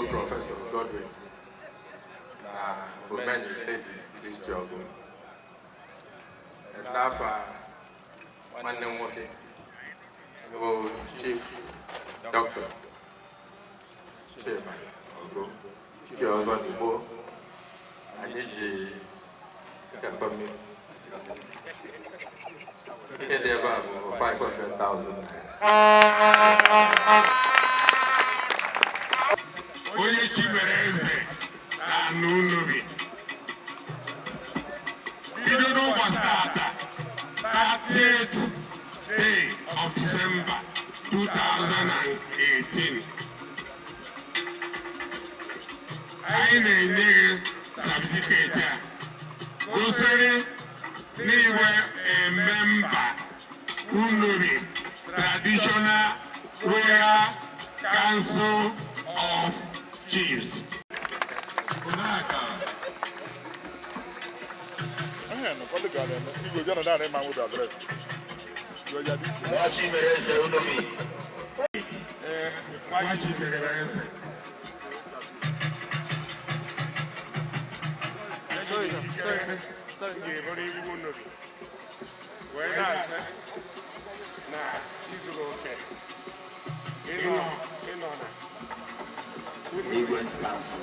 Professor Godwin, who mentioned this job. And now for one name, Chief Doctor, Chairman, Chief I need to come in. Here they have 500,000. Onye Chimereze na Nunubi. Bido n'ụbọchị tata, 30th day of December 2018. Anyị na-enye gị certificate a gosiri n'iwe member Nunubi Traditional Royal Council of Chiefs. Igwe's Council.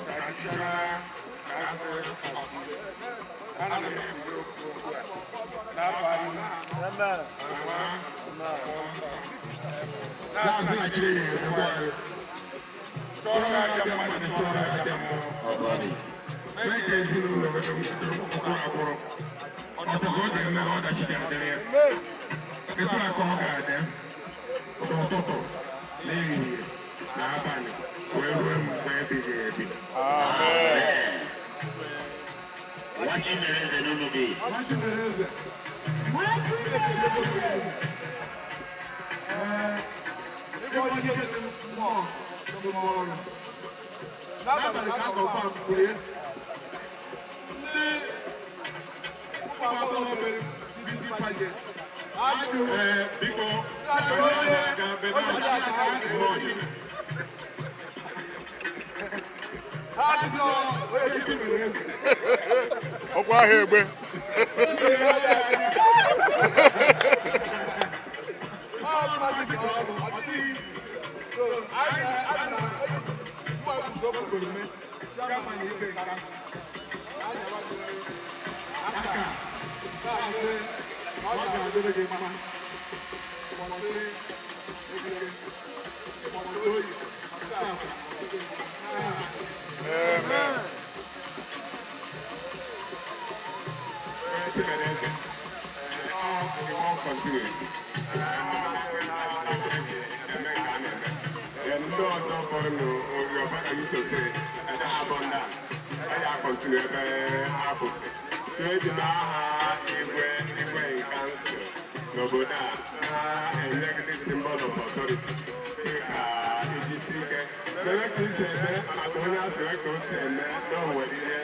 na-asị na Chineke ga-enyekwa anyị chọrọ aja mmadụ chọrọ aja mmụọ mee ka ezinụlọ kwụrụ akwụrụ ọtọ ka ọ ga-eme na ọdachi ga-adịrị ya etu a ka ọ ga-adị ụtụtụ n'ehihie na abalị wee ruo mgbe ebighị ebi Wachimereze n'Unubi. Wachimereze n'abalị ka akọkwa mkpụrụ ndị ụmụ agbọghọ mere ndị paje biko ọkwa ahụ egbe n'obodo a na-enye gị symbol of authority ejisi ike mere ka isi eme maka onye asịrị ka o si eme na o nwere ihe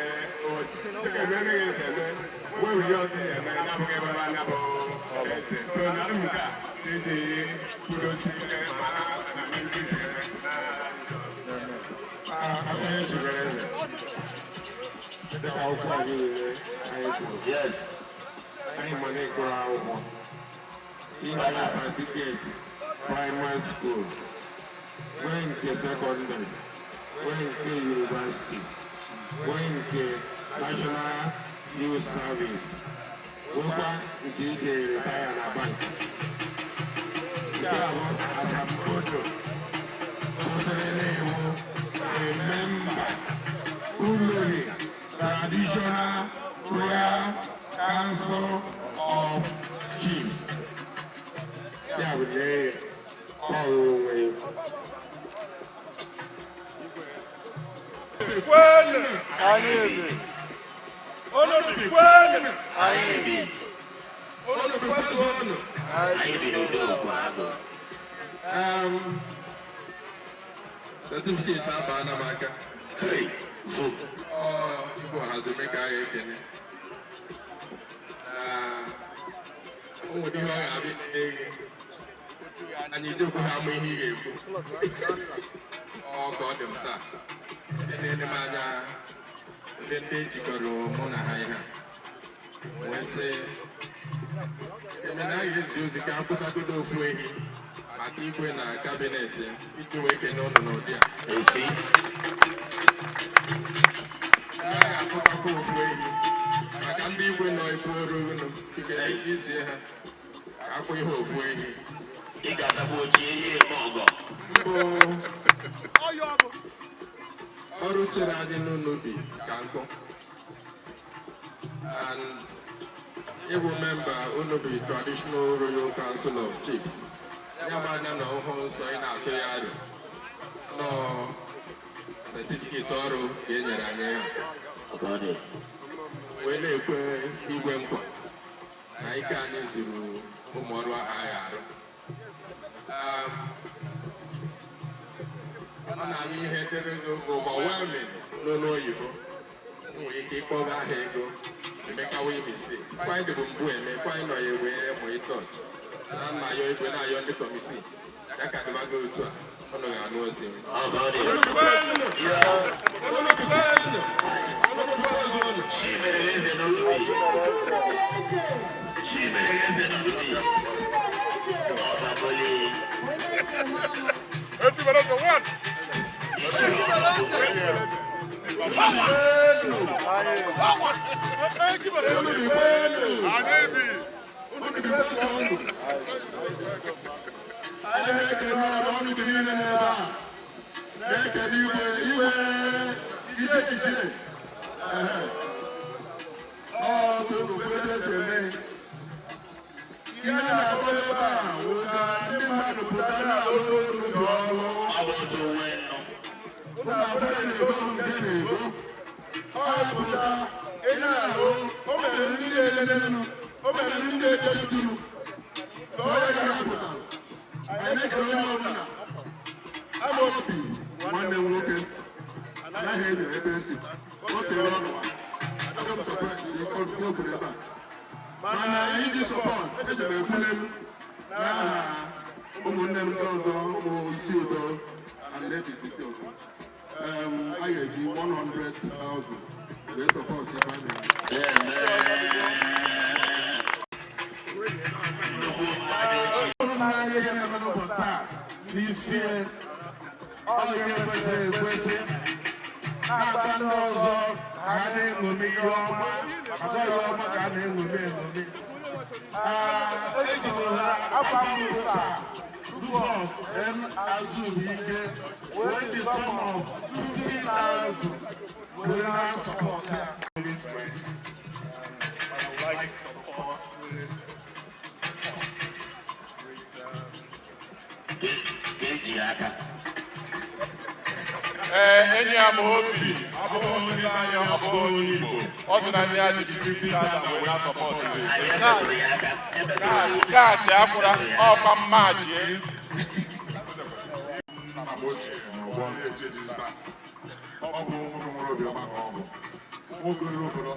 chika eme anaghị esi eme nwere ihe ọzọ ya eme na-abụghị ebe anya bụ eze so na nke a iji kwudosi ike mana na ndị isi eme onye chibere eze dịka akwụkwọ anyị niile anyị kwuru anyị ma na-ekporo akwụkwọ inye certificate primary school nwee nke secondary nwee nke university nwee nke national youth service nwekwa nke ije retire na bank nke abụ asambodo kwụsịrị na-ewu a member Ulori Traditional Royal Council of Chiefs. Ya bụ na ọrụ onwe ya. kwenu anyị ebi onobi kwenu Anyị bi. onobi kwezuonu Anyị bi n'udo okwu agụ. Certificate abana m aka. Hey, vote. Igbo haziri ka anyị ekene. O nwere ihe ọ ga-abịa na-eghe. Anyị ejekwa ha ama ihe ị ga-ekwu. Ọ ka ọ dị m taa. Na-ele m anya ebe ndị ejikọrọ mụ na ha ihe a. Wee sị, emena anyị ezi ozi ka akwụtagodo ofu ehi maka igwe na kabinet iji wee kene ụnụ n'ụdị a. Esi. Agaghị akpọtakwa ofu ehi maka ndị igwe nọ ibu oru unu izie ha ka akwụ ihe ofu ehi. Ị ga-atakwa ochie ihe eme ọgọ. Mbụ ọrụ chere anyị n'Unubi ka nkụ and ịbụ memba Unubi Traditional Royal Council of Chiefs ya bụ anya na ọhụụ nsọ ị na-atụ ya arịa nọ certificate ọrụ ka e nyere anyị ya wee na-ekwe igwe nkwa na ike anyị zuru ụmụ ọrụ ahụ anyị arụ. Ọ na-amụ ihe dịrị gị overwhelming n'olu oyibo nwere ike ịkpọga aha ego emekawa mistake kwanyị dịbụ mbụ eme kwanyị nọ ya wee mụ ịtọch na nna ya igwe na-ayọ ndị kọmitii ya ka dịbago otu a ọnụ ga-anụ ozi m. Chimereze n'Unubi. Chimereze n'Unubi. Ọbabole. Chimereze one anyị bi anyị na-ekele ọrụ dị niile n'ebe a na-ekele iwe ije otu obodo si eme ihe na-agụ ebe a wụga ndị mmadụ pụta na-alụ otu ụlọ ọrụ ụlọ afọ na-ebo nke na-ebo ọ pụta ị na-alụ o mere ndị elelenu o mere ndị ejetunu ka ọ ya pụtara anyị na-ekele onye ọbụla ama obi nwanne m nwoke anaghị enyo ebe esi o tere ọnụ mana iji sọpọt eji m ekwulelu n'aha ụmụnne m ndị ọzọ ụmụ isi ụdọ and lady isi ụdọ a ga-eji 100,000 wee sọpọt ebe a n'isi ọ ga-ekwesịrị ekwesị na-agba ndị ọzọ ka ha na-eṅomi ihe ọma maka ihe ọma ka a na-eṅomi eṅomi ejiri ha afọ mbụsa Rufus M. Azubike wee dị sum of 50,000 were na support ya. Enyi Amaobi abụghị onye anya abụghị onye Igbo ọ sị na ndị a ji 50,000 wee na-asọpọtụ kaachị akwụra ọkwa mmajie ọ bụ nwoke nwere obiọma ka ọ bụ nwoke nwere obodo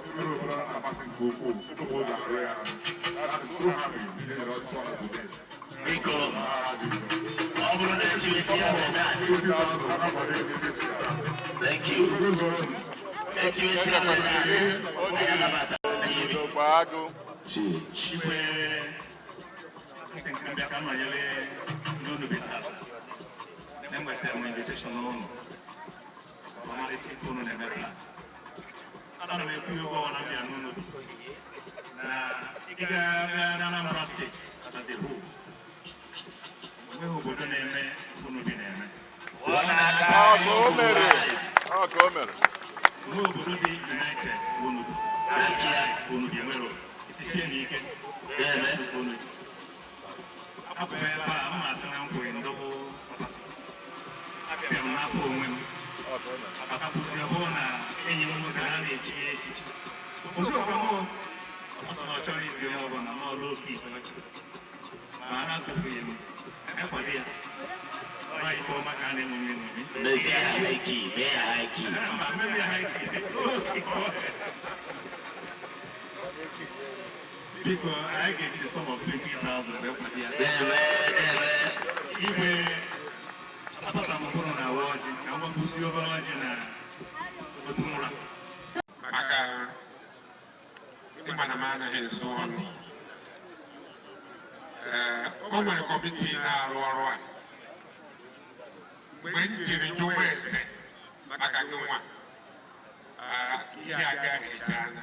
na-amasị nke ukwuu ụmụ ụzọ arụ ya biko ọ bụrụ na echiwesi ya bụ na thank you echiwesi ya bụ na anyị anabata agụ Chikwe asị nke mbịa ka nọnyere n'ụlọ bita na-enwetara m invitation n'ụlọ ọmarịsị nke ụlọ na-eme klas ana m ekwu ihe ụgwọ na mbịa n'ụlọ na ịga na Anambra steeti as a whole onweghị obodo na-eme ụlọ bi na-eme ọgụ o mere onwe obodo dị united ụlọ bi enwere sie n'ike apụ ebe a m na-asị na nkwere ndọbụ abịara m n'afọ onwe m maka kwụsị ọbụrụ na enyi m nwoke ha na-echi ya echichi kwụsị ọkwa ọsọ na ọ chọrọ izi onye ọbụla n'ọrụ oke ikpe ma a na-atụfughị m ekwado ya ọra ikpe ọma ka a na-emume emume mba mmemme ya haiki biko anyị ga-eji sum of 20,000 wee kwado ya igwe akpata m mkpụrụ na awa ọjị ka mgbapụsi obere ọjị na otu nra maka ịma na m anaghị ezu ọnụ o nwere kọmiti na-arụ ọrụ a mgbe m jiri jụwa ese maka gị nwa ihe agaghị eje anya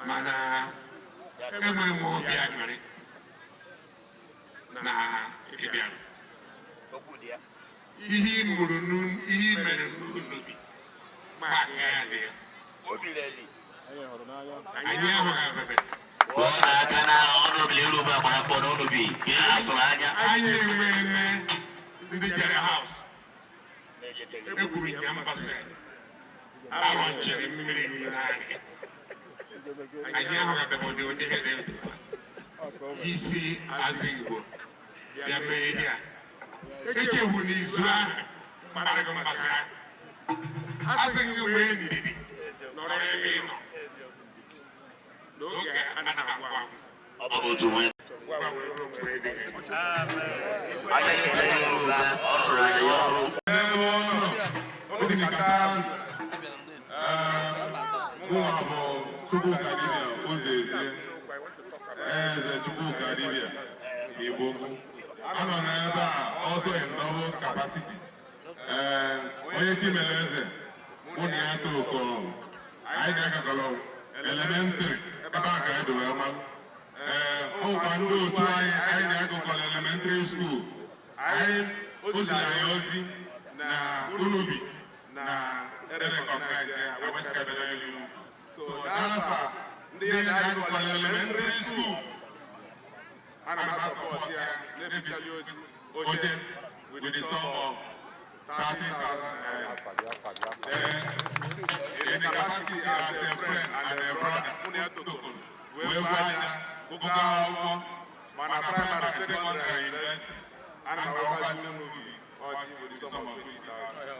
mana enwere m obi aṅụrị na ịbịara ihe i mere n'ubi maka ya dị ya anyị ahụghị abebe aka na ọnọbi eruba gbara mkpọ n'ọnọbi ihe asụrụ anya anyị enweela ndị jere haus egwuru nya mbasị arọchiri mmiri n'ahịa anyị ahụghị ụdị ihe dị ndụ isi azụ Igbo bịa mee ihe a echewu n'izu ahụ mkparị gị mbasị ahụ asị gị wee ndidi nọrọ ebe ị nọ n'oge anaghị agwa agwa ọ bụ otu nwe gbanwere mgbe ebighị ebi ọ sụrụ anyị ọrụ mụnwa bụ Chukwuka dibịa ụzọ ezie eze Chukwuka dibịa n'Igbo anọ n'ebe a ọsọ ndọbụ kapasiti onye chimere eze mụ na ya tokọ anyị na-agakọrọ elementrị ebe a ka anyị dowe mmanụ ọgba ndị otu anyị na-agụkwara elementary school anyị oziri anyị ozi na unubi na erekọgnaiz awesịkabere elu so n'afọ ndị na-agụkwara elementary school ana m asọpọtụ ya na-ebicali oche with the sum of 30,000 naira. In the capacity as a friend and a brother, we will go mana primary and secondary university and our organization will be with the sum of 50,000 naira.